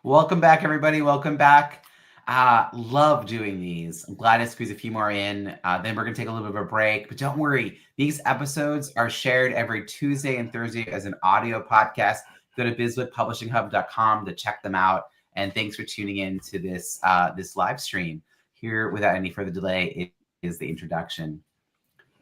Welcome back, everybody. Welcome back. Love doing these. I'm glad to squeeze a few more in. Then we're going to take a little bit of a break. But don't worry, these episodes are shared every Tuesday and Thursday as an audio podcast. Go to bizwithpublishinghub.com to check them out. And thanks for tuning in to this live stream. Here, without any further delay, is the introduction.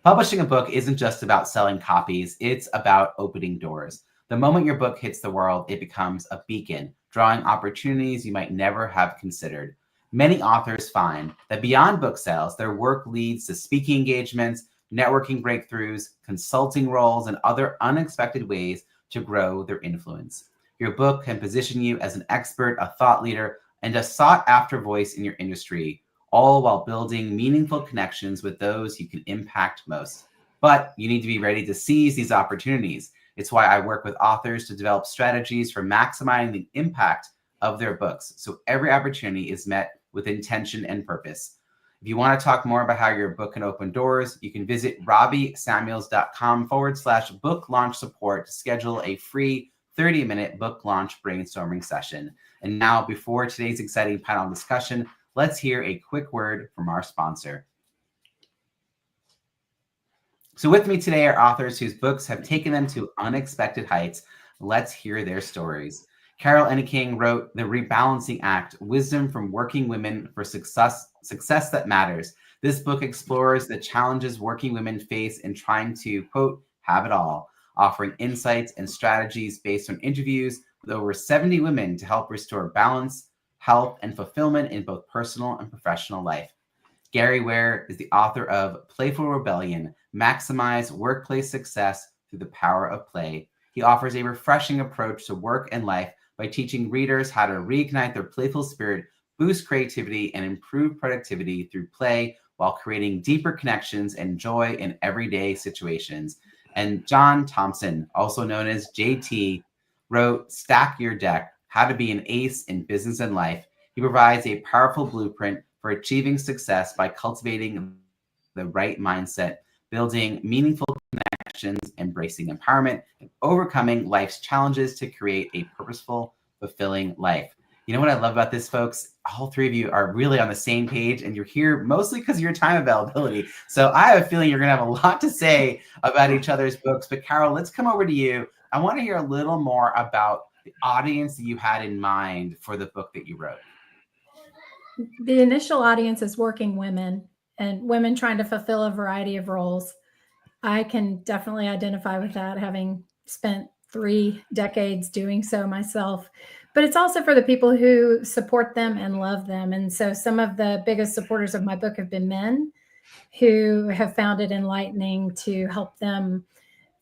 Publishing a book isn't just about selling copies, it's about opening doors. The moment your book hits the world, it becomes a beacon, drawing opportunities you might never have considered. Many authors find that beyond book sales, their work leads to speaking engagements, networking breakthroughs, consulting roles, and other unexpected ways to grow their influence. Your book can position you as an expert, a thought leader, and a sought-after voice in your industry, all while building meaningful connections with those you can impact most. But you need to be ready to seize these opportunities. It's why I work with authors to develop strategies for maximizing the impact of their books, so every opportunity is met with intention and purpose. If you want to talk more about how your book can open doors, you can visit robbiesamuels.com/book launch support to schedule a free 30-minute book launch brainstorming session. And now, before today's exciting panel discussion, let's hear a quick word from our sponsor. So with me today are authors whose books have taken them to unexpected heights. Let's hear their stories. Carol Enneking wrote The Rebalancing Act, Wisdom from Working Women for Success That Matters. This book explores the challenges working women face in trying to, quote, have it all, offering insights and strategies based on interviews with over 70 women to help restore balance, health, and fulfillment in both personal and professional life. Gary Ware is the author of Playful Rebellion, Maximize Workplace Success Through the Power of Play. He offers a refreshing approach to work and life by teaching readers how to reignite their playful spirit, boost creativity, and improve productivity through play while creating deeper connections and joy in everyday situations. And John Thompson, also known as JT, wrote Stack Your Deck, How to Be an Ace in Business and Life. He provides a powerful blueprint for achieving success by cultivating the right mindset, building meaningful connections, embracing empowerment, and overcoming life's challenges to create a purposeful, fulfilling life. You know what I love about this, folks? All three of you are really on the same page, and you're here mostly because of your time availability. So I have a feeling you're going to have a lot to say about each other's books. But Carol, let's come over to you. I want to hear a little more about the audience that you had in mind for the book that you wrote. The initial audience is working women and women trying to fulfill a variety of roles. I can definitely identify with that, having spent 3 decades doing so myself. But it's also for the people who support them and love them. And so some of the biggest supporters of my book have been men who have found it enlightening to help them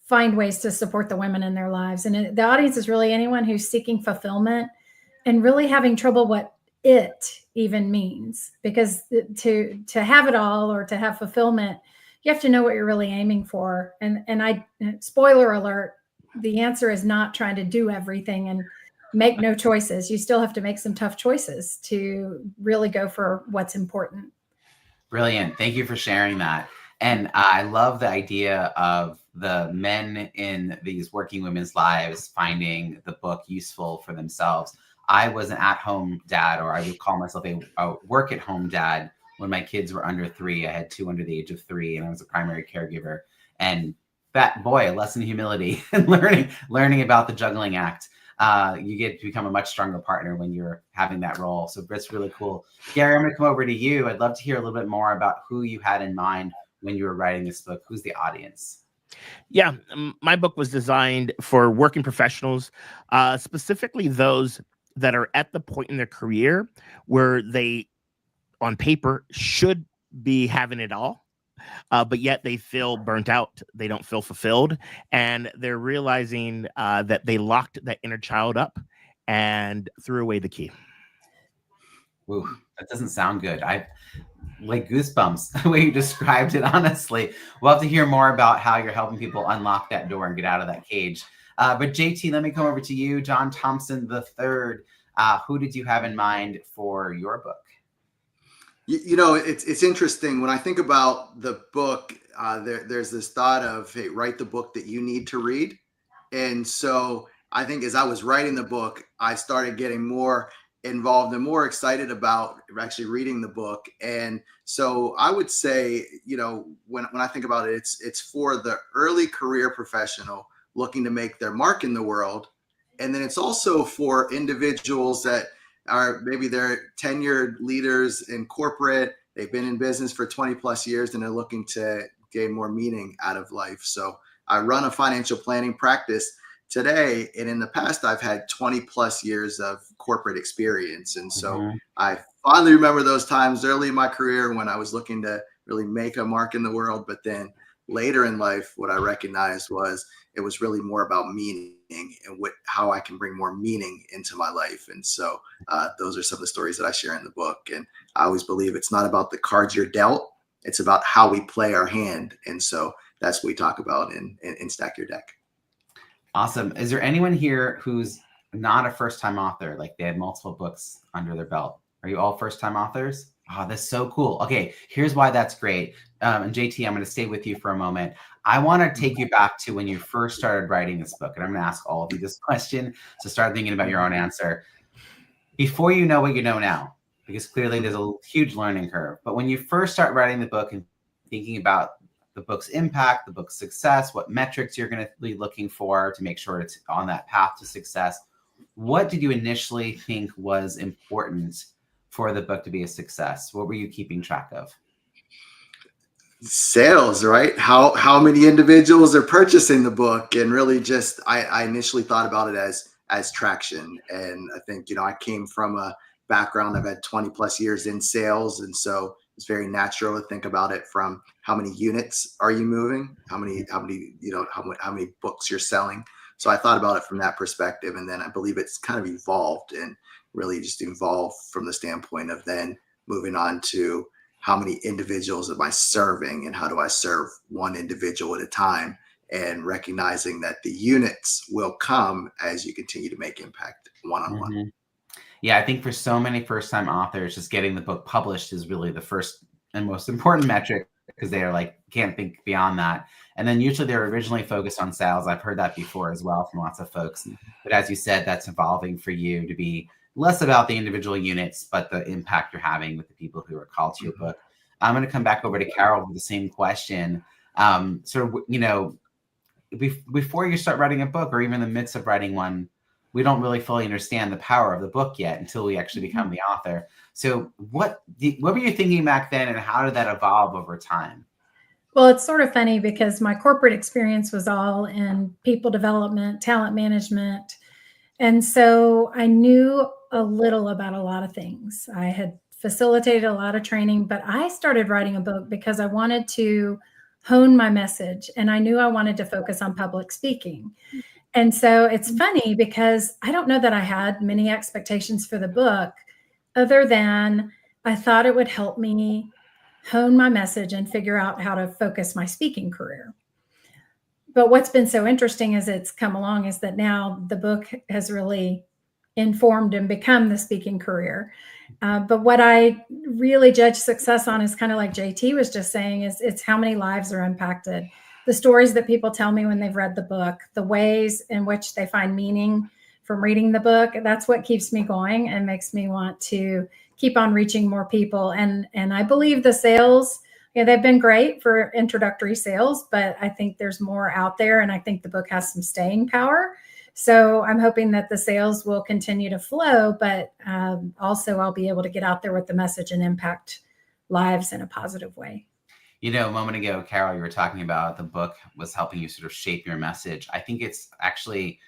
find ways to support the women in their lives. And the audience is really anyone who's seeking fulfillment and really having trouble what it even means, because to have it all or to have fulfillment, you have to know what you're really aiming for. And I, spoiler alert, the answer is not trying to do everything and make no choices. You still have to make some tough choices to really go for what's important. Brilliant. Thank you for sharing that. And I love the idea of the men in these working women's lives finding the book useful for themselves. I was an at-home dad, or I would call myself a work-at-home dad when my kids were under 3. I had 2 under the age of 3, and I was a primary caregiver. And that, boy, a lesson in humility and learning about the juggling act. You get to become a much stronger partner when you're having that role. So that's really cool. Gary, I'm going to come over to you. I'd love to hear a little bit more about who you had in mind when you were writing this book. Who's the audience? Yeah, my book was designed for working professionals, specifically those that are at the point in their career where they, on paper, should be having it all, but yet they feel burnt out. They don't feel fulfilled, and they're realizing that they locked that inner child up and threw away the key. Ooh, that doesn't sound good. I like goosebumps the way you described it, honestly. We'll have to hear more about how you're helping people unlock that door and get out of that cage. But JT, let me come over to you. John Thompson III. Who did you have in mind for your book? You know, it's interesting. When I think about the book, there's this thought of, hey, write the book that you need to read. And so I think as I was writing the book, I started getting more involved and more excited about actually reading the book. And so I would say, when I think about it, it's for the early career professional looking to make their mark in the world. And then it's also for individuals that are maybe they're tenured leaders in corporate. They've been in business for 20 plus years and they're looking to gain more meaning out of life. So I run a financial planning practice today. And in the past, I've had 20 plus years of corporate experience. And so I fondly remember those times early in my career when I was looking to really make a mark in the world. But then later in life, what I recognized was it was really more about meaning and how I can bring more meaning into my life. And so those are some of the stories that I share in the book. And I always believe it's not about the cards you're dealt. It's about how we play our hand. And so that's what we talk about in Stack Your Deck. Awesome. Is there anyone here who's not a first-time author? Like they had multiple books under their belt. Are you all first-time authors? Oh, that's so cool. Okay, here's why that's great. And JT, I'm going to stay with you for a moment. I want to take you back to when you first started writing this book. And I'm going to ask all of you this question. So start thinking about your own answer. Before you know what you know now, because clearly there's a huge learning curve. But when you first start writing the book and thinking about the book's impact, the book's success, what metrics you're going to be looking for to make sure it's on that path to success, what did you initially think was important for the book to be a success? What were you keeping track of? Sales, right? How many individuals are purchasing the book? And really just, I initially thought about it as traction. And I think, I came from a background, I've had 20 plus years in sales. And so it's very natural to think about it from how many units are you moving, how many books you're selling. So I thought about it from that perspective. And then I believe it's kind of evolved and really just evolved from the standpoint of then moving on to how many individuals am I serving and how do I serve one individual at a time, and recognizing that the units will come as you continue to make impact one-on-one. Yeah, I think for so many first-time authors, just getting the book published is really the first and most important metric, because they are like, can't think beyond that. And then usually they're originally focused on sales. I've heard that before as well from lots of folks. But as you said, that's evolving for you to be less about the individual units, but the impact you're having with the people who are called to your book. I'm going to come back over to Carol with the same question. Before you start writing a book, or even in the midst of writing one, we don't really fully understand the power of the book yet until we actually become the author. So what were you thinking back then, and how did that evolve over time? Well, it's sort of funny because my corporate experience was all in people development, talent management. And so I knew a little about a lot of things. I had facilitated a lot of training, but I started writing a book because I wanted to hone my message, and I knew I wanted to focus on public speaking. And so it's funny because I don't know that I had many expectations for the book, other than I thought it would help me hone my message and figure out how to focus my speaking career. But what's been so interesting as it's come along is that now the book has really informed and become the speaking career. But what I really judge success on is kind of like JT was just saying, is it's how many lives are impacted. The stories that people tell me when they've read the book, the ways in which they find meaning from reading the book, that's what keeps me going and makes me want to keep on reaching more people. And I believe the sales, they've been great for introductory sales, but I think there's more out there, and I think the book has some staying power. So I'm hoping that the sales will continue to flow, but also I'll be able to get out there with the message and impact lives in a positive way. A moment ago, Carol, you were talking about the book was helping you sort of shape your message. I think it's actually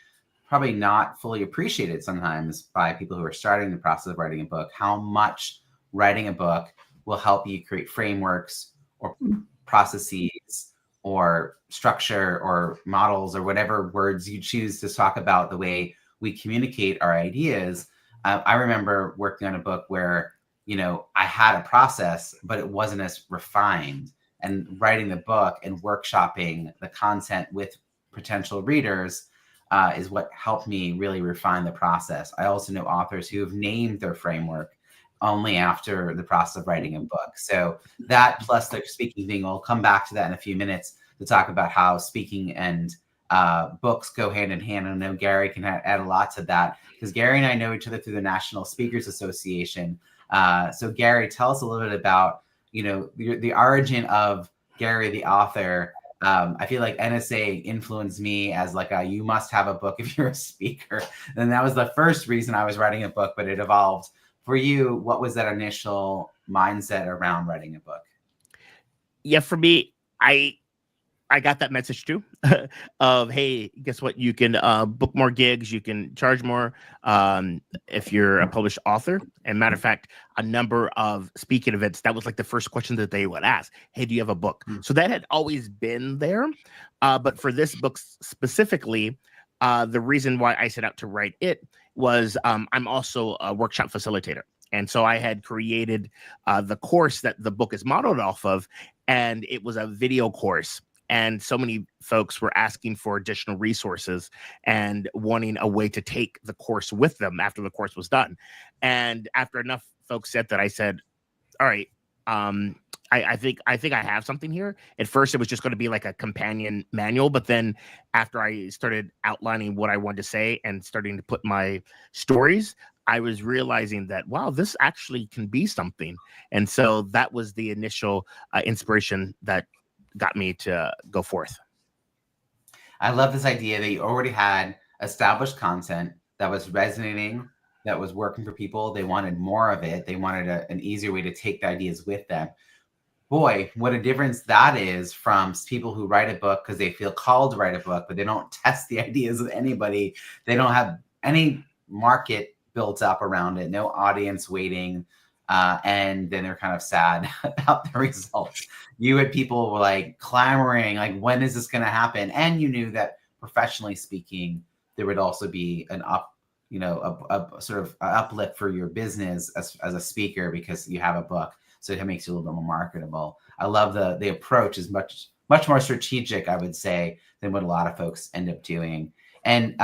probably not fully appreciated sometimes by people who are starting the process of writing a book, how much writing a book will help you create frameworks or processes or structure or models or whatever words you choose to talk about the way we communicate our ideas. I remember working on a book where, I had a process, but it wasn't as refined. And writing the book and workshopping the content with potential readers is what helped me really refine the process. I also know authors who have named their framework only after the process of writing a book. So that plus the speaking thing, we'll come back to that in a few minutes to talk about how speaking and books go hand in hand. I know Gary can add a lot to that, because Gary and I know each other through the National Speakers Association. So Gary, tell us a little bit about, the origin of Gary, the author. I feel like NSA influenced me as like you must have a book if you're a speaker. And that was the first reason I was writing a book, but it evolved. For you, what was that initial mindset around writing a book? Yeah, for me, I got that message too of, hey, guess what? You can book more gigs. You can charge more if you're a published author. And matter of fact, a number of speaking events, that was like the first question that they would ask. Hey, do you have a book? So that had always been there. But for this book specifically, the reason why I set out to write it was I'm also a workshop facilitator. And so I had created the course that the book is modeled off of, and it was a video course. And so many folks were asking for additional resources and wanting a way to take the course with them after the course was done. And after enough folks said that, I said, all right, I think I have something here. At first, it was just going to be like a companion manual. But then after I started outlining what I wanted to say and starting to put my stories, I was realizing that, wow, this actually can be something. And so that was the initial inspiration that got me to go forth. I love this idea that you already had established content that was resonating, that was working for people. They wanted more of it. They wanted an easier way to take the ideas with them. Boy, what a difference that is from people who write a book because they feel called to write a book, but they don't test the ideas with anybody. They don't have any market built up around it, no audience waiting. And then they're kind of sad about the results. You had people like clamoring, like, when is this going to happen? And you knew that professionally speaking, there would also be an a sort of uplift for your business as a speaker because you have a book. So it makes you a little bit more marketable. I love the approach is much more strategic, I would say, than what a lot of folks end up doing. And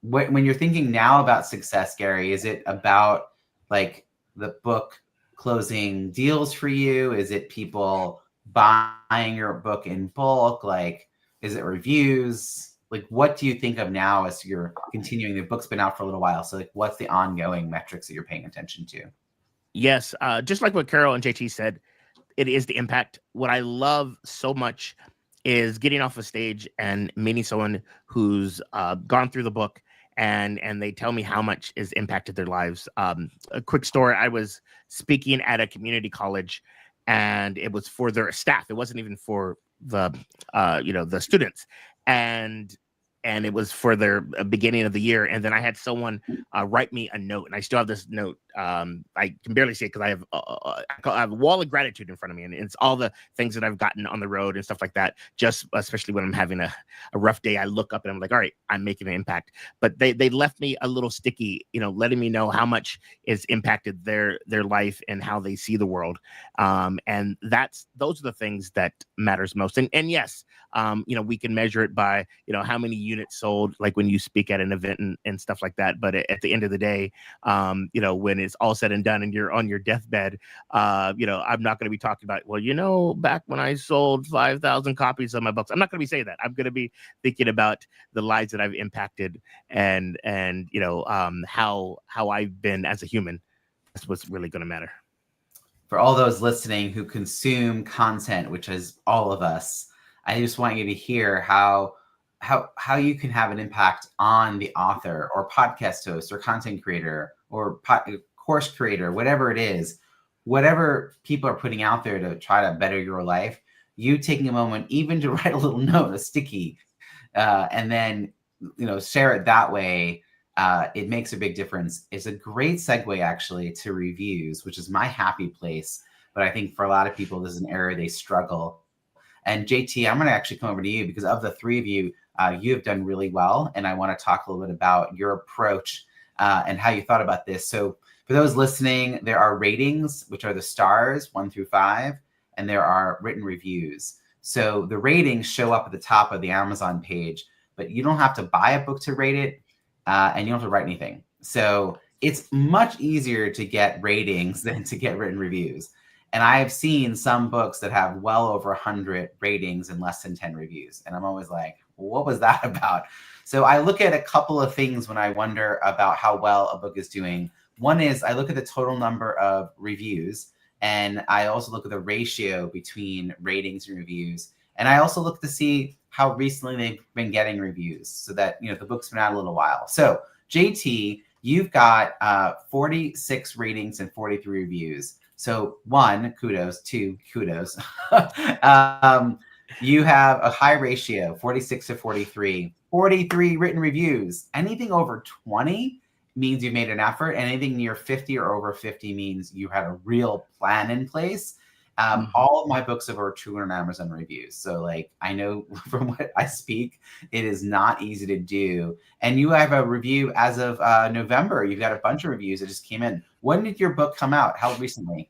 when you're thinking now about success, Gary, is it about like the book closing deals for you? Is it people buying your book in bulk? Like, is it reviews? Like, what do you think of now as you're continuing? The book's been out for a little while. So like, what's the ongoing metrics that you're paying attention to? Yes. Just like what Carol and JT said, it is the impact. What I love so much is getting off a stage and meeting someone who's gone through the book and they tell me how much has impacted their lives. A quick story, I was speaking at a community college and it was for their staff. It wasn't even for the students. And it was for their beginning of the year. And then I had someone write me a note, and I still have this note. I can barely see it because I have a wall of gratitude in front of me, and it's all the things that I've gotten on the road and stuff like that. Just especially when I'm having a rough day, I look up and I'm like, all right, I'm making an impact. But they left me a little sticky, letting me know how much it's impacted their life and how they see the world. And those are the things that matters most. And yes, we can measure it by how many units sold, like when you speak at an event and stuff like that. But at the end of the day, when it's all said and done and you're on your deathbed, I'm not going to be talking about, back when I sold 5,000 copies of my books. I'm not going to be saying that. I'm going to be thinking about the lives that I've impacted and how I've been as a human. That's what's really going to matter. For all those listening who consume content, which is all of us, I just want you to hear how you can have an impact on the author or podcast host or content creator or course creator, whatever it is, whatever people are putting out there to try to better your life, you taking a moment even to write a little note, a sticky, and then, share it that way. It makes a big difference. It's a great segue actually to reviews, which is my happy place. But I think for a lot of people, this is an area they struggle. And JT, I'm going to actually come over to you because of the three of you, you have done really well. And I want to talk a little bit about your approach and how you thought about this. So for those listening, there are ratings, which are the stars 1 through 5, and there are written reviews. So the ratings show up at the top of the Amazon page, but you don't have to buy a book to rate it, and you don't have to write anything. So it's much easier to get ratings than to get written reviews. And I have seen some books that have well over 100 ratings and less than 10 reviews. And I'm always like, what was that about? So I look at a couple of things when I wonder about how well a book is doing. One is I look at the total number of reviews, and I also look at the ratio between ratings and reviews. And I also look to see how recently they've been getting reviews, so that, the book's been out a little while. So JT, you've got 46 ratings and 43 reviews. So 1, kudos. 2, kudos. You have a high ratio, 46 to 43. 43 written reviews. Anything over 20 means you've made an effort. Anything near 50 or over 50 means you had a real plan in place. All of my books have over 200 Amazon reviews. So like, I know from what I speak, it is not easy to do. And you have a review as of November. You've got a bunch of reviews that just came in. When did your book come out? How recently?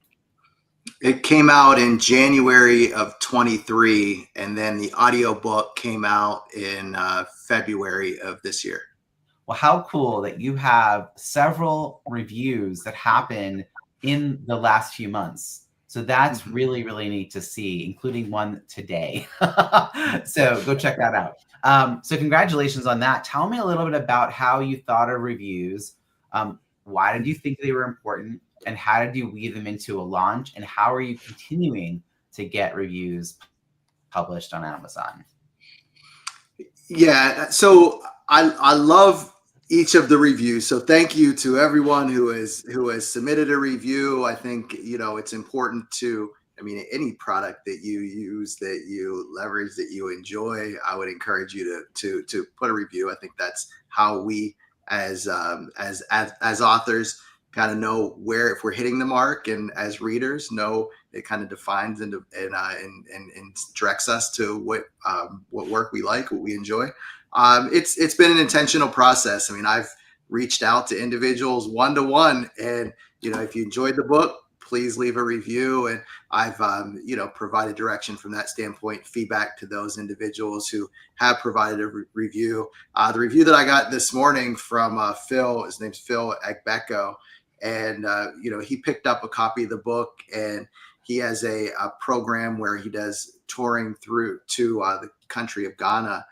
It came out in January of 23, and then the audiobook came out in February of this year. Well, how cool that you have several reviews that happened in the last few months. So that's really, really neat to see, including one today. So go check that out. So congratulations on that. Tell me a little bit about how you thought of reviews. Why did you think they were important? And how did you weave them into a launch? And how are you continuing to get reviews published on Amazon? Yeah, so I love each of the reviews. So thank you to everyone who has submitted a review. I think, it's important to, any product that you use, that you leverage, that you enjoy, I would encourage you to put a review. I think that's how we as authors kind of know where, if we're hitting the mark, and as readers know, it kind of defines and directs us to what work we like, what we enjoy. It's been an intentional process. I've reached out to individuals one-to-one, and if you enjoyed the book, please leave a review. And I've provided direction from that standpoint, feedback to those individuals who have provided a review. The review that I got this morning from Phil, his name's Phil Egbeko, and he picked up a copy of the book, and he has a program where he does touring through to the country of Ghana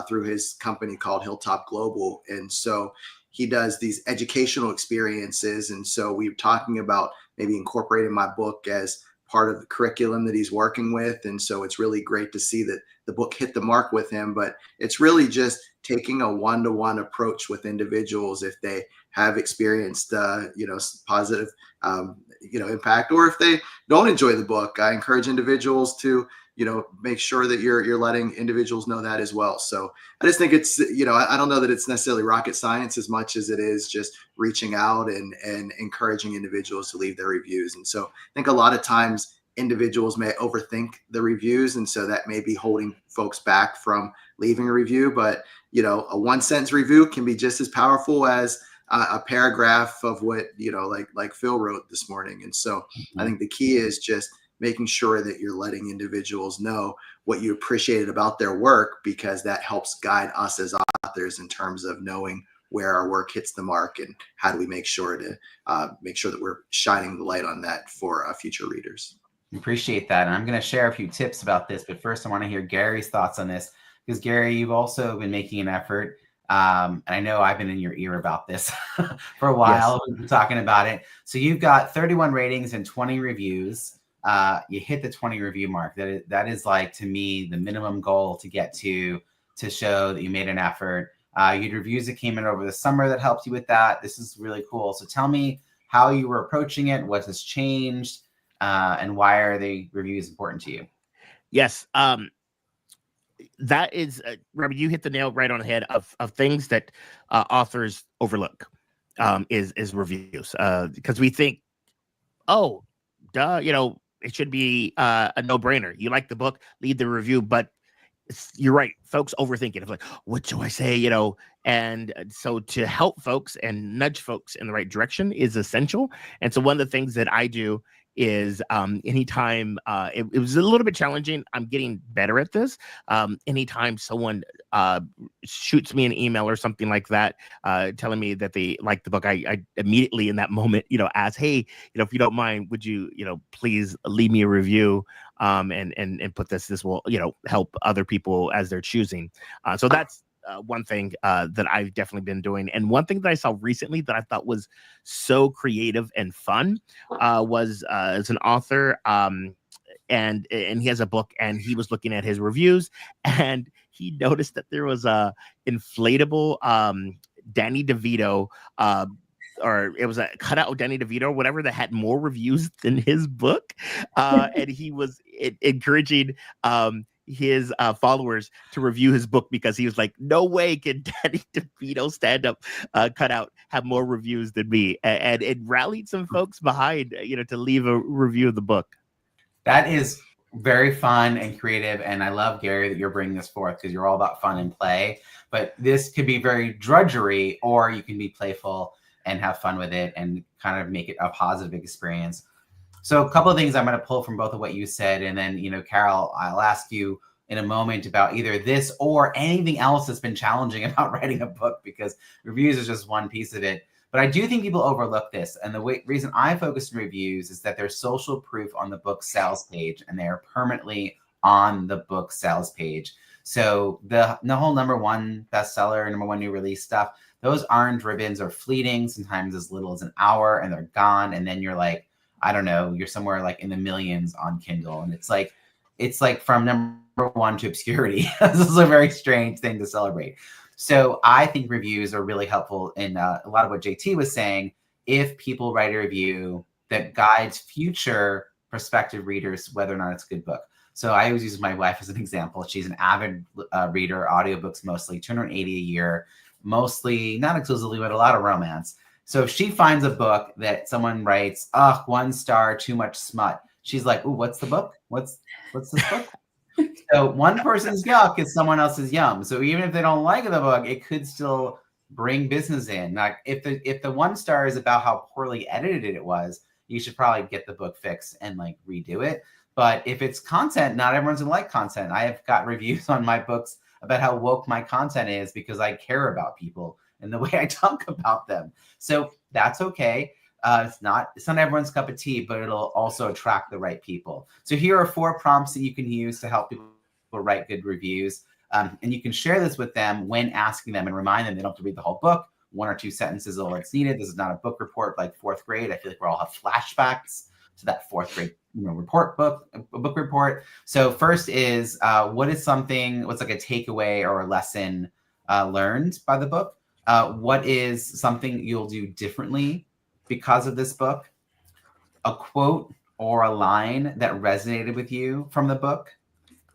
through his company called Hilltop Global. And so he does these educational experiences. And so we were talking about maybe incorporating my book as part of the curriculum that he's working with. And so it's really great to see that the book hit the mark with him. But it's really just taking a one-to-one approach with individuals if they have experienced, positive, impact, or if they don't enjoy the book. I encourage individuals to, make sure that you're letting individuals know that as well. So I just think it's, I don't know that it's necessarily rocket science as much as it is just reaching out and encouraging individuals to leave their reviews. And so I think a lot of times individuals may overthink the reviews, and so that may be holding folks back from leaving a review. But, a one-sentence review can be just as powerful as a paragraph of what, like Phil wrote this morning. And so I think the key is just making sure that you're letting individuals know what you appreciated about their work, because that helps guide us as authors in terms of knowing where our work hits the mark and how do we make sure that we're shining the light on that for future readers. Appreciate that. And I'm going to share a few tips about this, but first I want to hear Gary's thoughts on this, because Gary, you've also been making an effort. And I know I've been in your ear about this for a while. Yes. We've been talking about it. So you've got 31 ratings and 20 reviews. You hit the 20 review mark. That is like, to me, the minimum goal to get to show that you made an effort. You had reviews that came in over the summer that helped you with that. This is really cool. So tell me how you were approaching it, what has changed, and why are the reviews important to you? Yes. That is, Robbie, you hit the nail right on the head of things that authors overlook, is reviews. Because we think, oh, duh, it should be a no-brainer. You like the book, leave the review. But you're right, folks overthink it. It's like, what do I say? And so to help folks and nudge folks in the right direction is essential. And so one of the things that I do is anytime it was a little bit challenging. I'm getting better at this. Anytime someone shoots me an email or something like that, telling me that they like the book, I immediately in that moment, ask, hey, if you don't mind, would you, please leave me a review, and put this will, help other people as they're choosing. So that's one thing that I've definitely been doing. And one thing that I saw recently that I thought was so creative and fun was as an author, and he has a book, and he was looking at his reviews, and he noticed that there was a inflatable Danny DeVito, or it was a cutout of Danny DeVito, whatever, that had more reviews than his book, and he was encouraging his followers to review his book, because he was like, no way can Danny DeVito stand-up cutout have more reviews than me, and it rallied some folks behind, to leave a review of the book. That is very fun and creative, and I love, Gary, that you're bringing this forth, because you're all about fun and play. But this could be very drudgery, or you can be playful and have fun with it and kind of make it a positive experience. So a couple of things I'm going to pull from both of what you said, and then, Carol, I'll ask you in a moment about either this or anything else that's been challenging about writing a book, because reviews is just one piece of it. But I do think people overlook this. And the reason I focus on reviews is that there's social proof on the book sales page, and they are permanently on the book sales page. So the whole #1 bestseller, #1 new release stuff, those orange ribbons are fleeting, sometimes as little as an hour, and they're gone. And then you're like, I don't know, you're somewhere like in the millions on Kindle. And it's like from #1 to obscurity. This is a very strange thing to celebrate. So I think reviews are really helpful in a lot of what JT was saying. If people write a review that guides future prospective readers, whether or not it's a good book. So I always use my wife as an example. She's an avid reader, audiobooks mostly, 280 a year, mostly, not exclusively, but a lot of romance. So if she finds a book that someone writes, 1 star, too much smut, she's like, ooh, what's the book? What's this book? So one person's yuck is someone else's yum. So even if they don't like the book, it could still bring business in. Like if the 1 star is about how poorly edited it was, you should probably get the book fixed and like redo it. But if it's content, not everyone's gonna like content. I have got reviews on my books about how woke my content is, because I care about people and the way I talk about them. So that's okay. It's not everyone's cup of tea, but it'll also attract the right people. So here are 4 prompts that you can use to help people write good reviews. And you can share this with them when asking them, and remind them they don't have to read the whole book. 1 or 2 sentences is all that's needed. This is not a book report like 4th grade. I feel like we all have flashbacks to that 4th grade book report. So first is what's like a takeaway or a lesson learned by the book? What is something you'll do differently because of this book? A quote or a line that resonated with you from the book?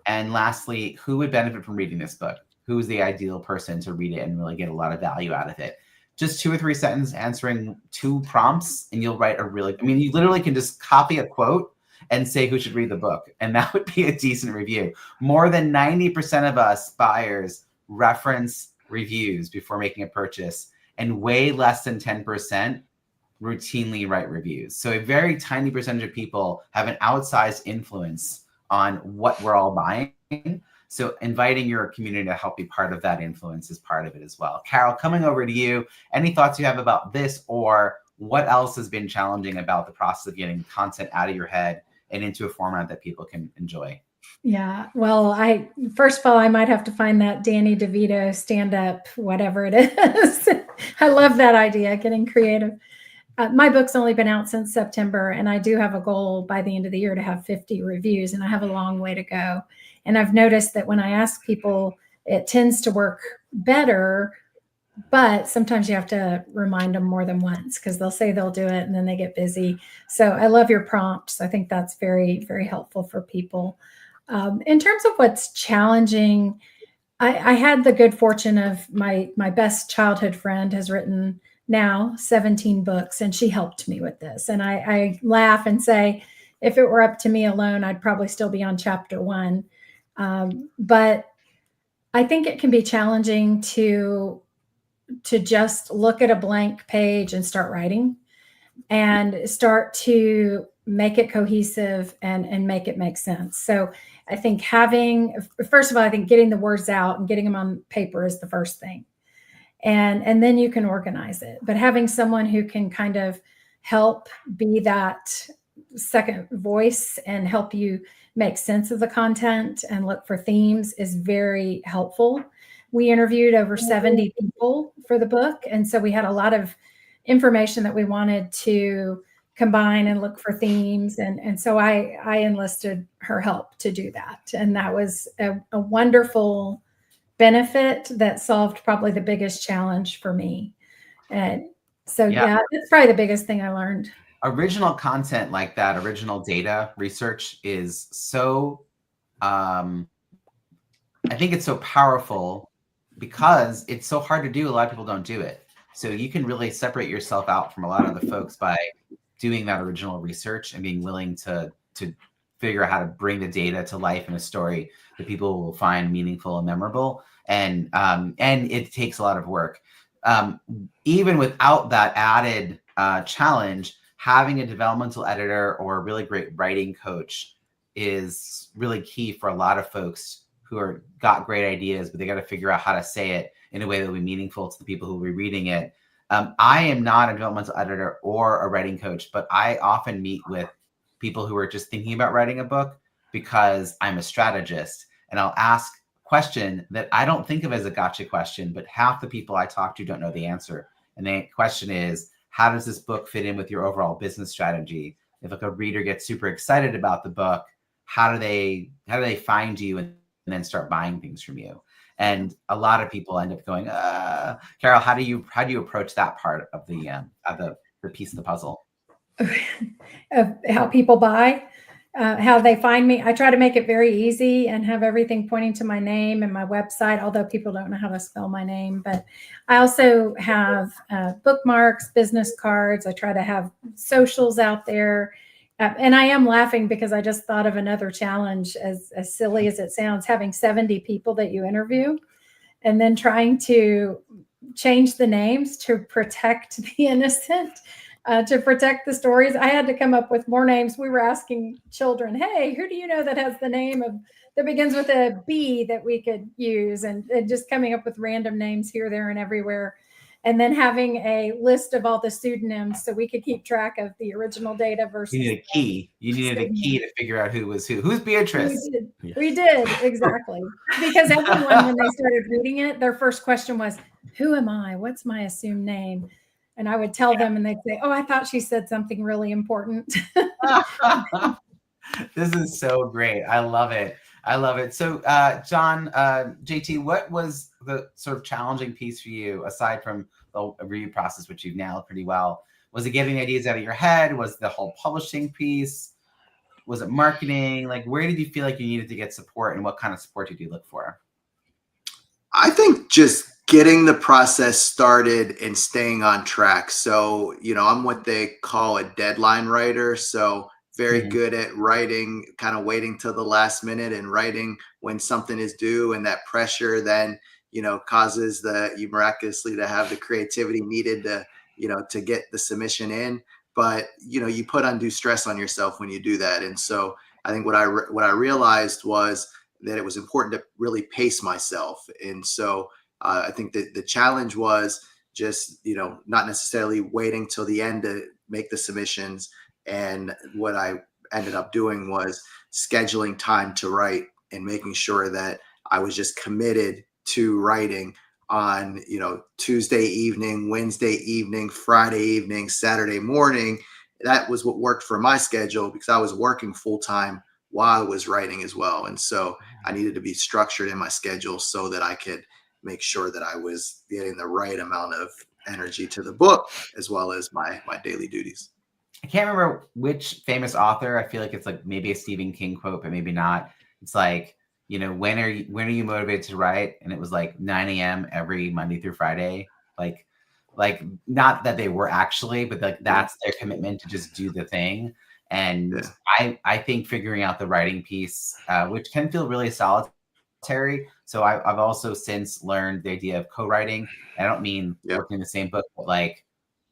And lastly, who would benefit from reading this book? Who's the ideal person to read it and really get a lot of value out of it? Just 2 or 3 sentences answering 2 prompts, and you'll write you literally can just copy a quote and say who should read the book, and that would be a decent review. More than 90% of us buyers reference reviews before making a purchase, and way less than 10% routinely write reviews. So a very tiny percentage of people have an outsized influence on what we're all buying. So inviting your community to help be part of that influence is part of it as well. Carol, coming over to you, any thoughts you have about this, or what else has been challenging about the process of getting content out of your head and into a format that people can enjoy? Yeah, well, first of all, I might have to find that Danny DeVito stand-up, whatever it is. I love that idea, getting creative. My book's only been out since September, and I do have a goal by the end of the year to have 50 reviews, and I have a long way to go. And I've noticed that when I ask people, it tends to work better, but sometimes you have to remind them more than once, because they'll say they'll do it and then they get busy. So I love your prompts. I think that's very, very helpful for people. In terms of what's challenging, I had the good fortune of my best childhood friend has written now 17 books, and she helped me with this. And I laugh and say, if it were up to me alone, I'd probably still be on chapter 1. But I think it can be challenging to just look at a blank page and start writing, and start to make it cohesive and make it make sense. So I think first of all, I think getting the words out and getting them on paper is the first thing. And then you can organize it. But having someone who can kind of help be that second voice and help you make sense of the content and look for themes is very helpful. We interviewed over 70 people for the book. And so we had a lot of information that we wanted to combine and look for themes. And so I enlisted her help to do that. And that was a wonderful benefit that solved probably the biggest challenge for me. And so, yeah, that's probably the biggest thing I learned. Original content like that, original data research is so, I think it's so powerful because it's so hard to do. A lot of people don't do it. So you can really separate yourself out from a lot of the folks by doing that original research and being willing to figure out how to bring the data to life in a story that people will find meaningful and memorable. And it takes a lot of work. Even without that added challenge, having a developmental editor or a really great writing coach is really key for a lot of folks who got great ideas, but they got to figure out how to say it in a way that will be meaningful to the people who will be reading it. I am not a developmental editor or a writing coach, but I often meet with people who are just thinking about writing a book because I'm a strategist, and I'll ask a question that I don't think of as a gotcha question, but half the people I talk to don't know the answer. And the question is, how does this book fit in with your overall business strategy? If like a reader gets super excited about the book, how do they find you and then start buying things from you? And a lot of people end up going, Carol, how do you approach that part of the piece of the puzzle? Of how people buy, how they find me. I try to make it very easy and have everything pointing to my name and my website, although people don't know how to spell my name. But I also have bookmarks, business cards. I try to have socials out there. And I am laughing because I just thought of another challenge, as silly as it sounds, having 70 people that you interview and then trying to change the names to protect the innocent, to protect the stories. I had to come up with more names. We were asking children, hey, who do you know that has the name that begins with a B that we could use? And just coming up with random names here, there, and everywhere. And then having a list of all the pseudonyms so we could keep track of the original data versus. You needed a key. You needed a key to figure out who was who. Who's Beatrice? We did, exactly. Because everyone, when they started reading it, their first question was, who am I? What's my assumed name? And I would tell them and they'd say, oh, I thought she said something really important. This is so great. I love it. I love it. So, John, JT, what was the sort of challenging piece for you, aside from the review process, which you've nailed pretty well? Was it getting ideas out of your head? Was the whole publishing piece? Was it marketing? Like, where did you feel like you needed to get support, and what kind of support did you look for? I think just getting the process started and staying on track. So, I'm what they call a deadline writer. So very good at writing, kind of waiting till the last minute and writing when something is due, and that pressure then, causes you miraculously to have the creativity needed to get the submission in. But, you put undue stress on yourself when you do that. And so I think what I realized was that it was important to really pace myself. And so I think that the challenge was just, not necessarily waiting till the end to make the submissions. And what I ended up doing was scheduling time to write and making sure that I was just committed to writing on, Tuesday evening, Wednesday evening, Friday evening, Saturday morning. That was what worked for my schedule because I was working full time while I was writing as well. And so I needed to be structured in my schedule so that I could make sure that I was getting the right amount of energy to the book as well as my daily duties. I can't remember which famous author. I feel like it's like maybe a Stephen King quote, but maybe not. It's like, when are you motivated to write? And it was like 9 a.m. every Monday through Friday. Like not that they were actually, but like that's their commitment to just do the thing. And I think figuring out the writing piece, which can feel really solitary. So I've also since learned the idea of co-writing. I don't mean working in the same book, but like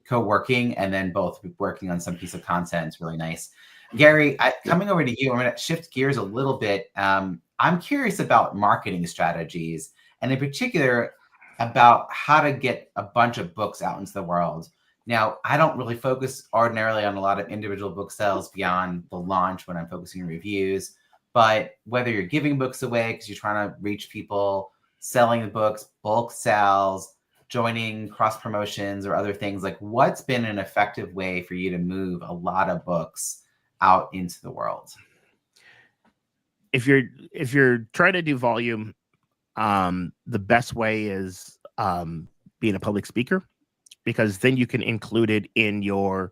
co-working and then both working on some piece of content is really nice. Gary, coming over to you, I'm going to shift gears a little bit. I'm curious about marketing strategies, and in particular about how to get a bunch of books out into the world. Now, I don't really focus ordinarily on a lot of individual book sales beyond the launch when I'm focusing on reviews. But whether you're giving books away because you're trying to reach people, selling the books, bulk sales, joining cross promotions or other things, like what's been an effective way for you to move a lot of books out into the world? If you're trying to do volume, the best way is being a public speaker, because then you can include it in your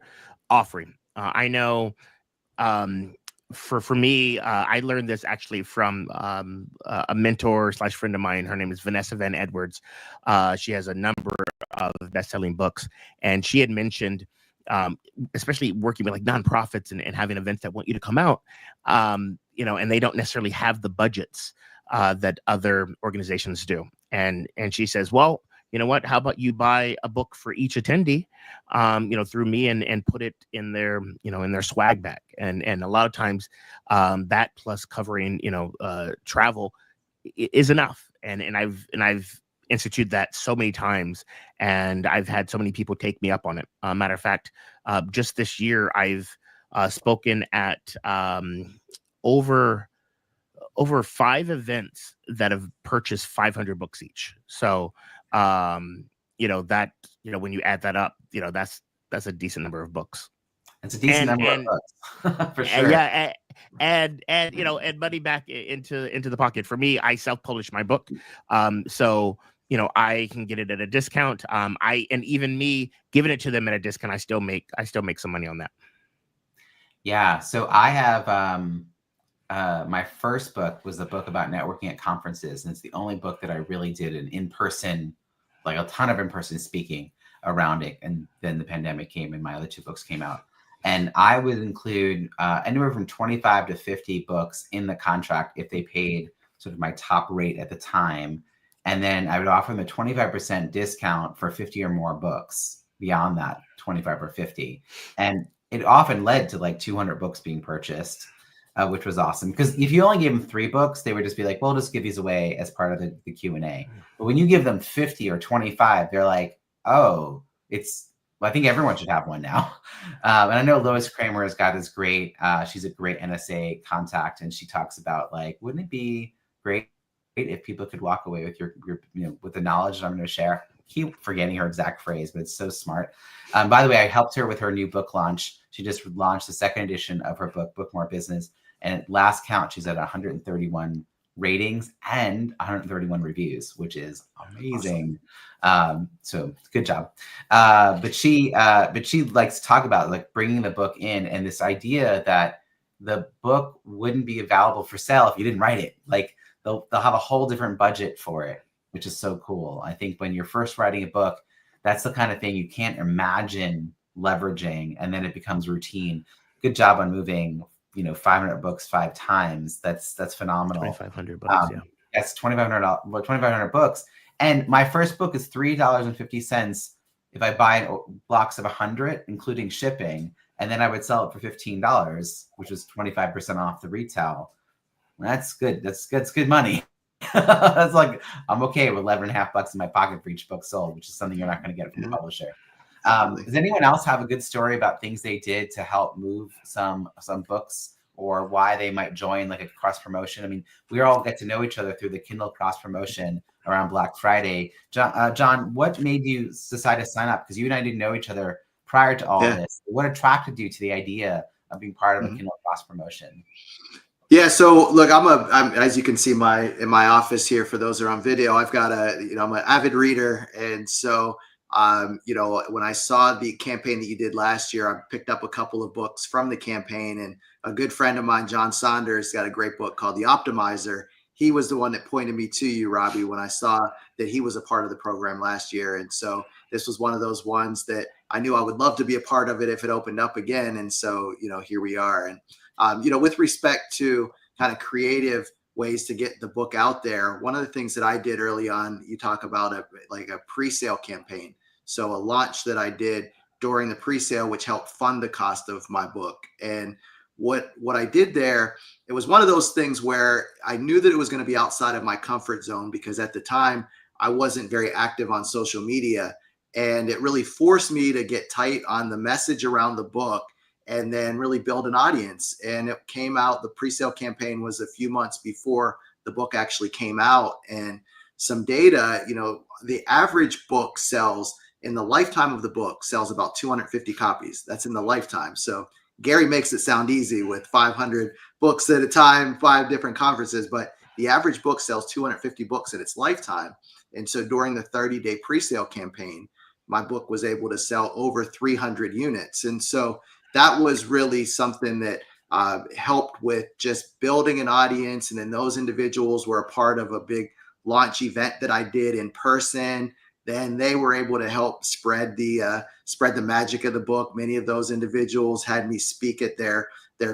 offering. I know for me, I learned this actually from a mentor / friend of mine. Her name is Vanessa Van Edwards. She has a number of best-selling books, and she had mentioned, especially working with like nonprofits and having events that want you to come out, and they don't necessarily have the budgets that other organizations do. And she says, well, you know what, how about you buy a book for each attendee, through me and put it in their, in their swag bag. And a lot of times that plus covering, travel is enough. And I've instituted that so many times, and I've had so many people take me up on it. Matter of fact, just this year, I've spoken at over 5 events that have purchased 500 books each. So, when you add that up, that's a decent number of books. It's a decent number of books for sure. Yeah. And money back into the pocket. For me, I self-publish my book. So, I can get it at a discount. And even me giving it to them at a discount, I still make some money on that. Yeah. So I have, my first book was a book about networking at conferences. And it's the only book that I really did an in-person, like a ton of in-person speaking around it. And then the pandemic came and my other 2 books came out. And I would include anywhere from 25 to 50 books in the contract if they paid sort of my top rate at the time. And then I would offer them a 25% discount for 50 or more books beyond that 25 or 50. And it often led to like 200 books being purchased, which was awesome. Because if you only gave them 3 books, they would just be like, well, just give these away as part of the Q&A. But when you give them 50 or 25, they're like, oh, I think everyone should have one now. And I know Lois Kramer has got this great, she's a great NSA contact. And she talks about like, wouldn't it be great if people could walk away with your with the knowledge that I'm going to share? I keep forgetting her exact phrase, but it's so smart. By the way, I helped her with her new book launch. She just launched the 2nd edition of her book, Book More Business. And at last count, she's at 131 ratings and 131 reviews, which is amazing. So good job. But she likes to talk about like bringing the book in, and this idea that the book wouldn't be available for sale if you didn't write it. Like they'll have a whole different budget for it, which is so cool. I think when you're first writing a book, that's the kind of thing you can't imagine leveraging, and then it becomes routine. Good job on moving 500 books 5 times. That's phenomenal. 2,500 bucks. Yeah, that's $2,500 books. And my first book is $3.50 if I buy blocks of 100, including shipping, and then I would sell it for $15, which is 25% off the retail. That's good. That's good money. That's like, I'm okay with $11.50 in my pocket for each book sold, which is something you're not going to get from the publisher. Does anyone else have a good story about things they did to help move some books, or why they might join like a cross promotion? I mean, we all get to know each other through the Kindle cross promotion around Black Friday. John, what made you decide to sign up? Because you and I didn't know each other prior to all this. What attracted you to the idea of being part of a Kindle cross promotion? Yeah, so look, I'm as you can see in my office here. For those who are on video, I've got I'm an avid reader, and so when I saw the campaign that you did last year, I picked up a couple of books from the campaign, and a good friend of mine, John Saunders, got a great book called The Optimizer. He was the one that pointed me to you, Robbie, when I saw that he was a part of the program last year. And so this was one of those ones that I knew I would love to be a part of it if it opened up again. And so, here we are. And, with respect to kind of creative ways to get the book out there, one of the things that I did early on, you talk about a pre-sale campaign. So a launch that I did during the pre-sale, which helped fund the cost of my book. And what I did there, it was one of those things where I knew that it was going to be outside of my comfort zone, because at the time I wasn't very active on social media, and it really forced me to get tight on the message around the book and then really build an audience. And it came out, the pre-sale campaign was a few months before the book actually came out. And some data, the average book sells, in the lifetime of the book, sells about 250 copies. That's in the lifetime. So Gary makes it sound easy with 500 books at a time, 5 different conferences, but the average book sells 250 books in its lifetime. And so during the 30-day pre-sale campaign, my book was able to sell over 300 units. And so that was really something that helped with just building an audience. And then those individuals were a part of a big launch event that I did in person. Then they were able to help spread the magic of the book. Many of those individuals had me speak at their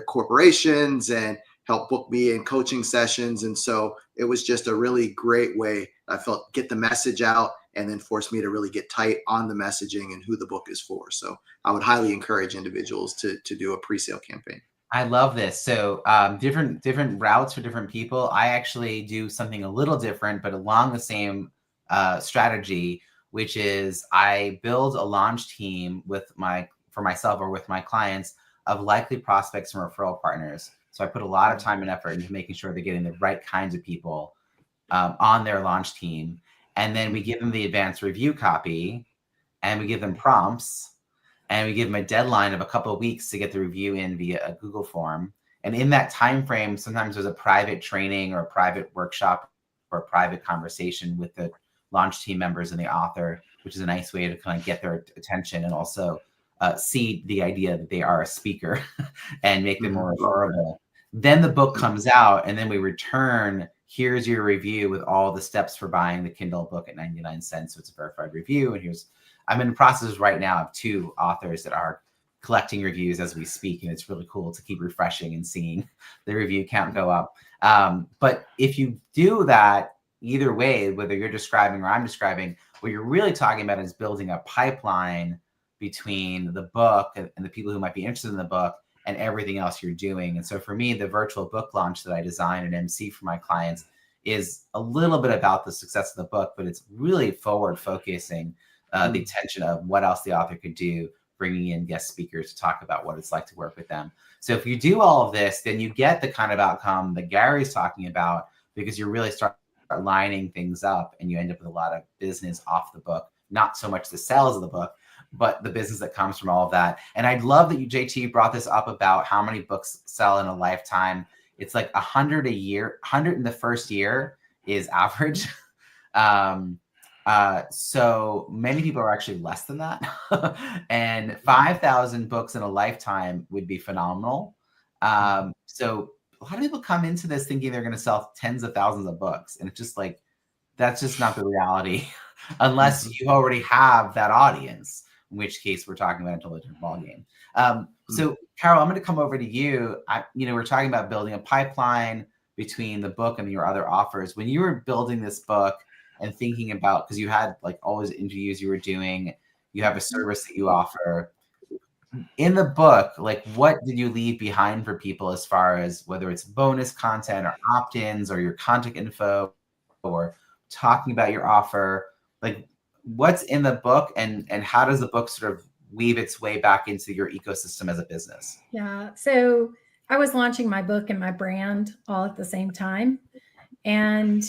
corporations and help book me in coaching sessions. And so it was just a really great way, I felt, get the message out, and then force me to really get tight on the messaging and who the book is for. So I would highly encourage individuals to do a pre-sale campaign. I love this. So different routes for different people. I actually do something a little different, but along the same strategy, which is I build a launch team for myself or with my clients of likely prospects and referral partners. So I put a lot of time and effort into making sure they're getting the right kinds of people on their launch team. And then we give them the advanced review copy, and we give them prompts, and we give them a deadline of a couple of weeks to get the review in via a Google form. And in that time frame, sometimes there's a private training or a private workshop or a private conversation with the launch team members and the author, which is a nice way to kind of get their attention and also seed the idea that they are a speaker and make them more referable. Then the book comes out, and then we return, here's your review with all the steps for buying the Kindle book at 99 cents. So it's a verified review. And I'm in the process right now of 2 authors that are collecting reviews as we speak. And it's really cool to keep refreshing and seeing the review count go up. But if you do that either way, whether you're describing or I'm describing, what you're really talking about is building a pipeline between the book and the people who might be interested in the book and everything else you're doing. And so for me, the virtual book launch that I design and MC for my clients is a little bit about the success of the book, but it's really forward focusing the attention of what else the author could do, bringing in guest speakers to talk about what it's like to work with them. So if you do all of this, then you get the kind of outcome that Gary's talking about, because you really start lining things up and you end up with a lot of business off the book, not so much the sales of the book, but the business that comes from all of that. And I'd love that you, JT, brought this up about how many books sell in a lifetime. It's like 100 a year. 100 in the first year is average. So many people are actually less than that. And 5,000 books in a lifetime would be phenomenal. So a lot of people come into this thinking they're going to sell tens of thousands of books. And it's just like, that's just not the reality unless you already have that audience, in which case we're talking about a totally different ballgame. So Carol, I'm going to come over to you. We're talking about building a pipeline between the book and your other offers. When you were building this book and thinking about, because you had like all those interviews you were doing, you have a service that you offer. In the book, like what did you leave behind for people as far as whether it's bonus content or opt-ins or your contact info or talking about your offer? Like what's in the book and how does the book sort of weave its way back into your ecosystem as a business? Yeah. So I was launching my book and my brand all at the same time. And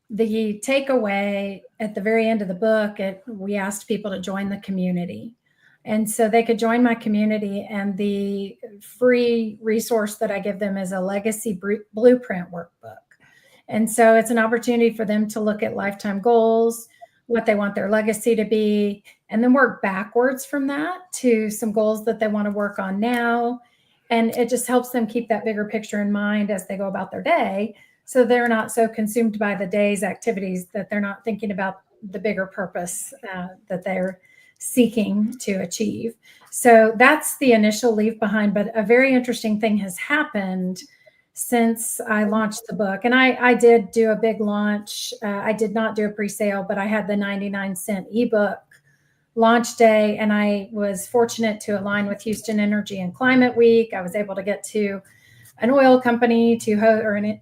the takeaway at the very end of the book, we asked people to join the community. And so they could join my community, and the free resource that I give them is a legacy blueprint workbook. And so it's an opportunity for them to look at lifetime goals, what they want their legacy to be, and then work backwards from that to some goals that they want to work on now. And it just helps them keep that bigger picture in mind as they go about their day. So they're not so consumed by the day's activities that they're not thinking about the bigger purpose that they're seeking to achieve. So that's the initial leave behind. But a very interesting thing has happened since I launched the book. And I did do a big launch. I did not do a pre-sale, but I had the 99 cent ebook launch day, and I was fortunate to align with Houston Energy and Climate Week. I was able to get to an oil company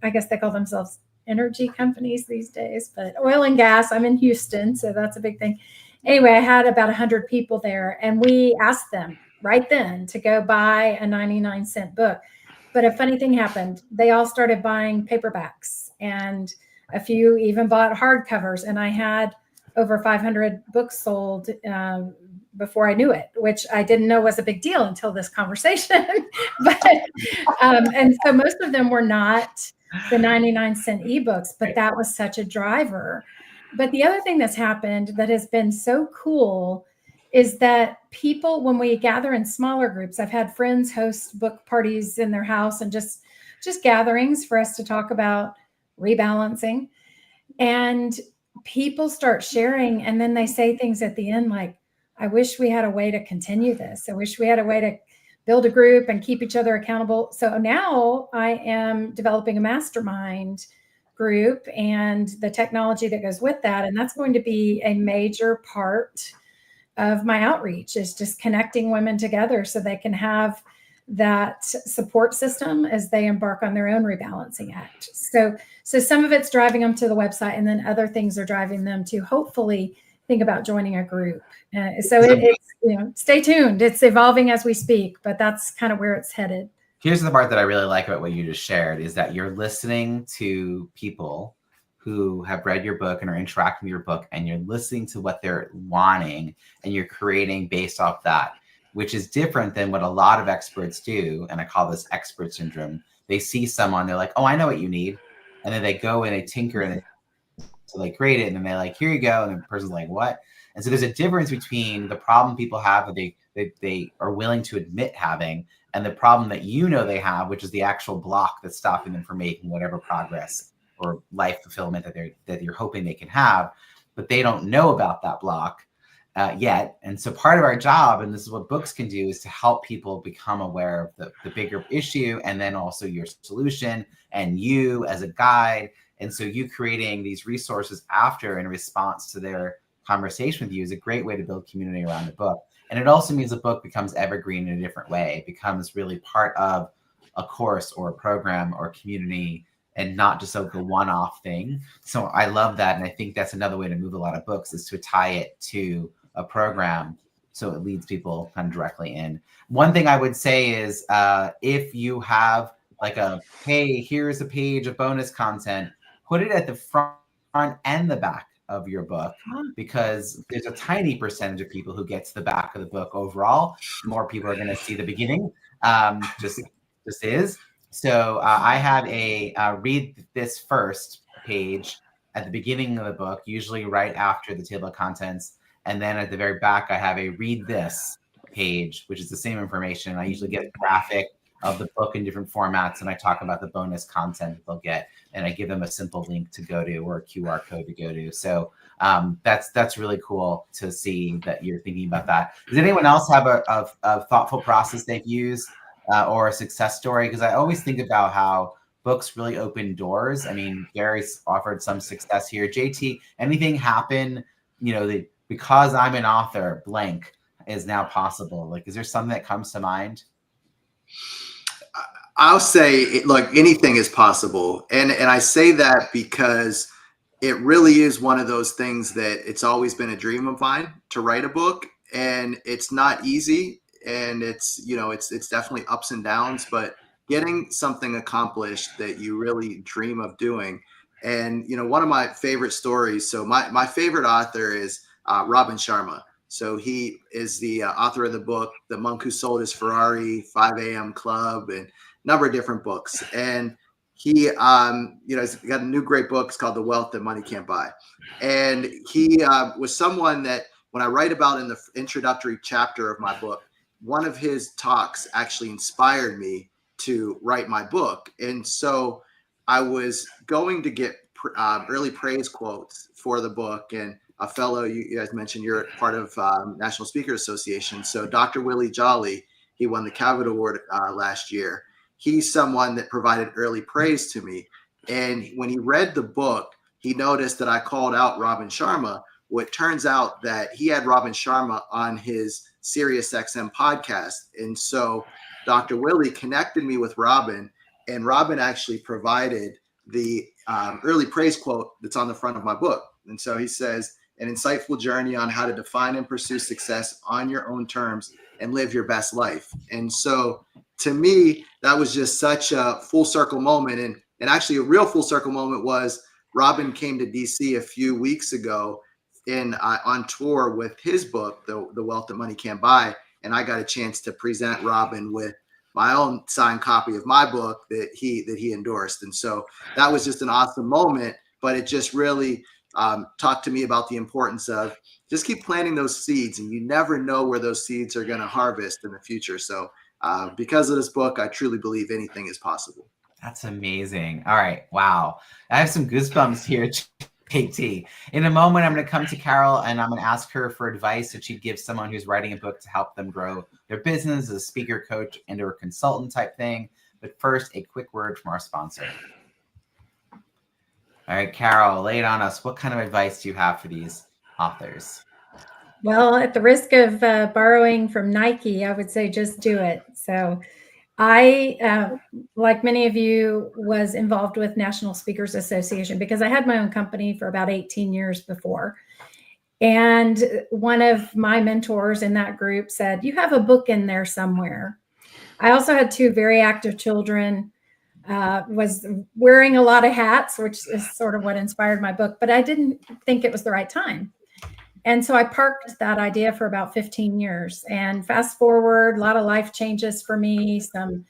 I guess they call themselves energy companies these days, but oil and gas. I'm in Houston, so that's a big thing. Anyway, I had about 100 people there, and we asked them right then to go buy a 99-cent book. But a funny thing happened. They all started buying paperbacks, and a few even bought hardcovers, and I had over 500 books sold before I knew it, which I didn't know was a big deal until this conversation. And so most of them were not the 99-cent ebooks, but that was such a driver. But the other thing that's happened that has been so cool is that people, when we gather in smaller groups, I've had friends host book parties in their house and just gatherings for us to talk about rebalancing. And people start sharing, and then they say things at the end like, I wish we had a way to continue this. I wish we had a way to build a group and keep each other accountable. So now I am developing a mastermind group and the technology that goes with that. And that's going to be a major part of my outreach, is just connecting women together so they can have that support system as they embark on their own rebalancing act. So some of it's driving them to the website, and then other things are driving them to hopefully think about joining a group. It's stay tuned. It's evolving as we speak, but that's kind of where it's headed. Here's the part that I really like about what you just shared, is that you're listening to people who have read your book and are interacting with your book, and you're listening to what they're wanting, and you're creating based off that, which is different than what a lot of experts do. And I call this expert syndrome. They see someone, they're like, oh, I know what you need. And then they go and they tinker and so they create it, and then they're like, here you go. And the person's like, what? And so there's a difference between the problem people have that they are willing to admit having, and the problem that they have, which is the actual block that's stopping them from making whatever progress or life fulfillment that you're hoping they can have, but they don't know about that block yet. And so part of our job, and this is what books can do, is to help people become aware of the bigger issue, and then also your solution and you as a guide. And so you creating these resources after in response to their conversation with you is a great way to build community around the book. And it also means the book becomes evergreen in a different way. It becomes really part of a course or a program or a community, and not just like a one-off thing. So I love that. And I think that's another way to move a lot of books, is to tie it to a program so it leads people kind of directly in. One thing I would say is if you have like hey, here's a page of bonus content, put it at the front and the back of your book, because there's a tiny percentage of people who get to the back of the book overall. More people are going to see the beginning. Just is. So I have a read this first page at the beginning of the book, usually right after the table of contents. And then at the very back, I have a read this page, which is the same information. I usually get a graphic of the book in different formats, and I talk about the bonus content that they'll get, and I give them a simple link to go to or a QR code to go to. So that's really cool to see that you're thinking about that. Does anyone else have a thoughtful process they've used or a success story? Because I always think about how books really open doors. I mean, Gary's offered some success here. JT, anything happen, because I'm an author, blank is now possible? Like, is there something that comes to mind? I'll say, look, anything is possible. And I say that because it really is one of those things that it's always been a dream of mine to write a book, and it's not easy. And it's definitely ups and downs, but getting something accomplished that you really dream of doing. And, one of my favorite stories. So my favorite author is Robin Sharma. So he is the author of the book, The Monk Who Sold His Ferrari, 5 a.m. Club, and number of different books. And he, he's got a new great book. It's called The Wealth That Money Can't Buy. And he was someone that when I write about in the introductory chapter of my book, one of his talks actually inspired me to write my book. And so I was going to get early praise quotes for the book. And a fellow, you guys mentioned you're part of National Speakers Association. So Dr. Willie Jolly, he won the Cavett Award last year. He's someone that provided early praise to me. And when he read the book, he noticed that I called out Robin Sharma, Well, it turns out that he had Robin Sharma on his SiriusXM podcast. And so Dr. Willie connected me with Robin, and Robin actually provided the early praise quote that's on the front of my book. And so he says, an insightful journey on how to define and pursue success on your own terms and live your best life. And so to me, that was just such a full circle moment. And actually a real full circle moment was Robin came to DC a few weeks ago on tour with his book, The Wealth That Money Can't Buy. And I got a chance to present Robin with my own signed copy of my book that he endorsed. And so that was just an awesome moment, but it just really talked to me about the importance of just keep planting those seeds, and you never know where those seeds are going to harvest in the future. So because of this book, I truly believe anything is possible. That's amazing. All right. Wow. I have some goosebumps here, JT. In a moment, I'm going to come to Carol and I'm going to ask her for advice that she'd give someone who's writing a book to help them grow their business as a speaker, coach, and or consultant type thing. But first, a quick word from our sponsor. All right, Carol, lay it on us. What kind of advice do you have for these authors? Well, at the risk of borrowing from Nike, I would say just do it. So I, like many of you, was involved with National Speakers Association because I had my own company for about 18 years before. And one of my mentors in that group said, you have a book in there somewhere. I also had two very active children, was wearing a lot of hats, which is sort of what inspired my book, but I didn't think it was the right time. And so I parked that idea for about 15 years. And fast forward, a lot of life changes for me, some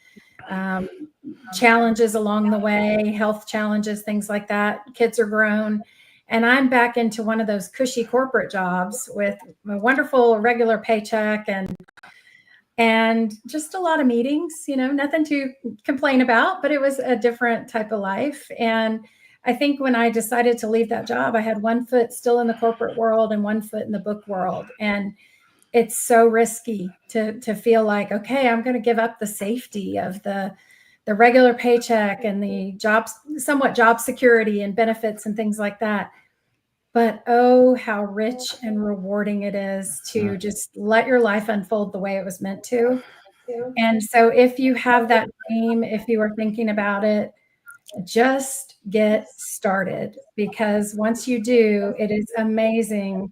challenges along the way, health challenges, things like that. Kids are grown. And I'm back into one of those cushy corporate jobs with a wonderful regular paycheck and just a lot of meetings, nothing to complain about, but it was a different type of life. And I think when I decided to leave that job, I had one foot still in the corporate world and one foot in the book world. And it's so risky to feel like, okay, I'm going to give up the safety of the regular paycheck and the somewhat job security and benefits and things like that. But oh, how rich and rewarding it is to just let your life unfold the way it was meant to. And so if you have that dream, if you are thinking about it, just get started, because once you do, it is amazing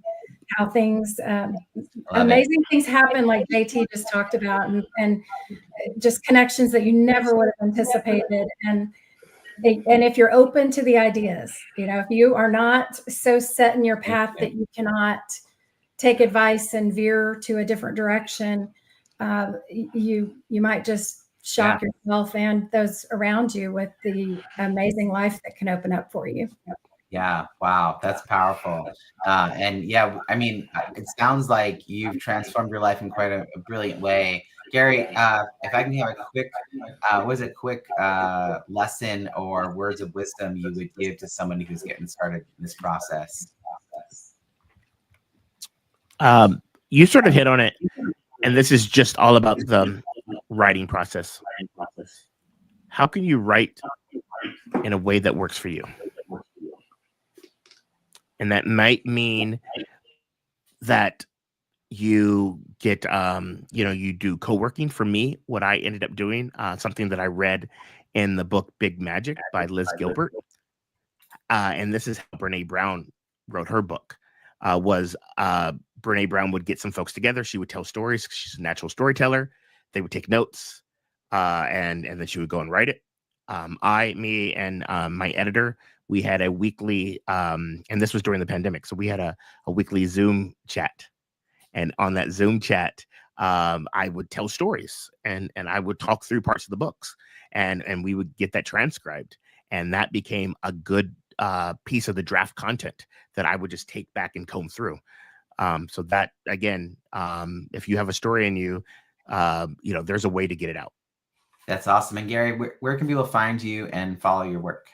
how things happen, like JT just talked about, and just connections that you never would have anticipated. And if you're open to the ideas, if you are not so set in your path that you cannot take advice and veer to a different direction, you might just shock yourself and those around you with the amazing life that can open up for you. Yeah. Wow. That's powerful. And yeah, I mean, it sounds like you've transformed your life in quite a brilliant way. Gary, if I can have a quick lesson or words of wisdom you would give to somebody who's getting started in this process? You sort of hit on it, and this is just all about the writing process. How can you write in a way that works for you? And that might mean that you get, you do co-working. For me, what I ended up doing, something that I read in the book Big Magic by Liz Gilbert, and this is how Brene Brown wrote her book, was Brene Brown would get some folks together. She would tell stories. She's a natural storyteller. They would take notes, and then she would go and write it. Me and my editor, we had a weekly, and this was during the pandemic, so we had a weekly Zoom chat. And on that Zoom chat, I would tell stories and I would talk through parts of the books, and we would get that transcribed. And that became a good piece of the draft content that I would just take back and comb through. So that, again, if you have a story in you, there's a way to get it out. That's awesome. And Gary, where can people find you and follow your work?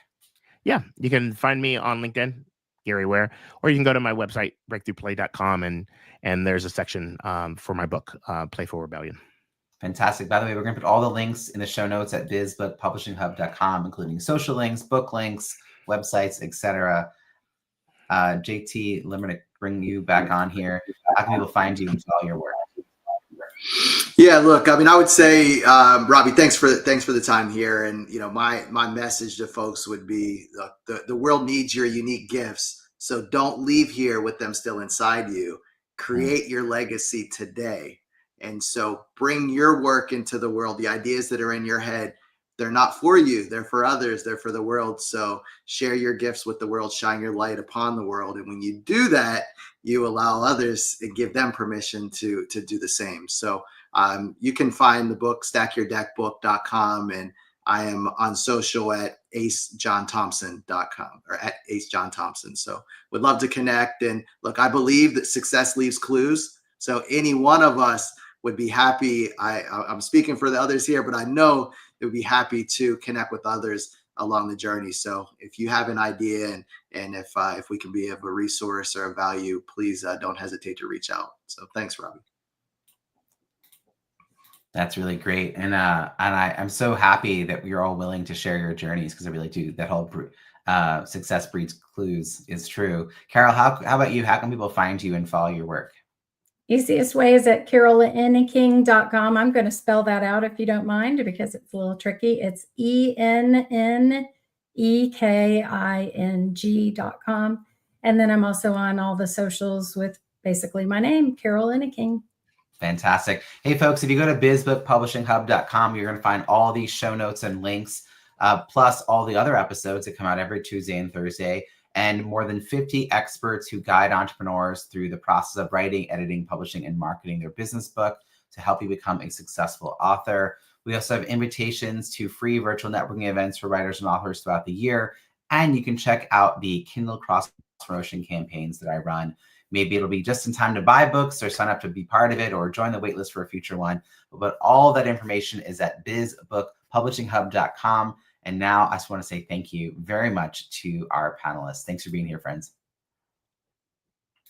Yeah, you can find me on LinkedIn, Gary Ware, or you can go to my website, breakthroughplay.com, and there's a section for my book, Playful Rebellion. Fantastic. By the way, we're going to put all the links in the show notes at bizbookpublishinghub.com, including social links, book links, websites, etc. JT Limerick, bring you back on here? How can people find you and follow your work? Yeah, look, I mean, I would say, Robbie, thanks for the time here. And, my message to folks would be, the world needs your unique gifts. So don't leave here with them still inside you. Create your legacy today. And so bring your work into the world. The ideas that are in your head, they're not for you. They're for others. They're for the world. So share your gifts with the world, shine your light upon the world. And when you do that, you allow others and give them permission to do the same. So you can find the book, stackyourdeckbook.com. And I am on social at acejohnthompson.com or at acejohnthompson. So would love to connect. And look, I believe that success leaves clues. So any one of us would be happy. I'm speaking for the others here, but I know they would be happy to connect with others along the journey. So if you have an idea and if we can be of a resource or a value, please don't hesitate to reach out. So thanks, Robbie. That's really great. And I'm so happy that you're all willing to share your journeys, because I really do. That whole success breeds clues is true. Carol, how about you? How can people find you and follow your work? Easiest way is at carolenneking.com. I'm going to spell that out if you don't mind, because it's a little tricky. It's ENNEKING.com. And then I'm also on all the socials with basically my name, Carol Enneking. Fantastic. Hey, folks, if you go to bizbookpublishinghub.com, you're going to find all these show notes and links, plus all the other episodes that come out every Tuesday and Thursday, and more than 50 experts who guide entrepreneurs through the process of writing, editing, publishing, and marketing their business book to help you become a successful author. We also have invitations to free virtual networking events for writers and authors throughout the year. And you can check out the Kindle cross-promotion campaigns that I run. Maybe it'll be just in time to buy books or sign up to be part of it or join the waitlist for a future one. But all that information is at bizbookpublishinghub.com. And now I just want to say thank you very much to our panelists. Thanks for being here, friends.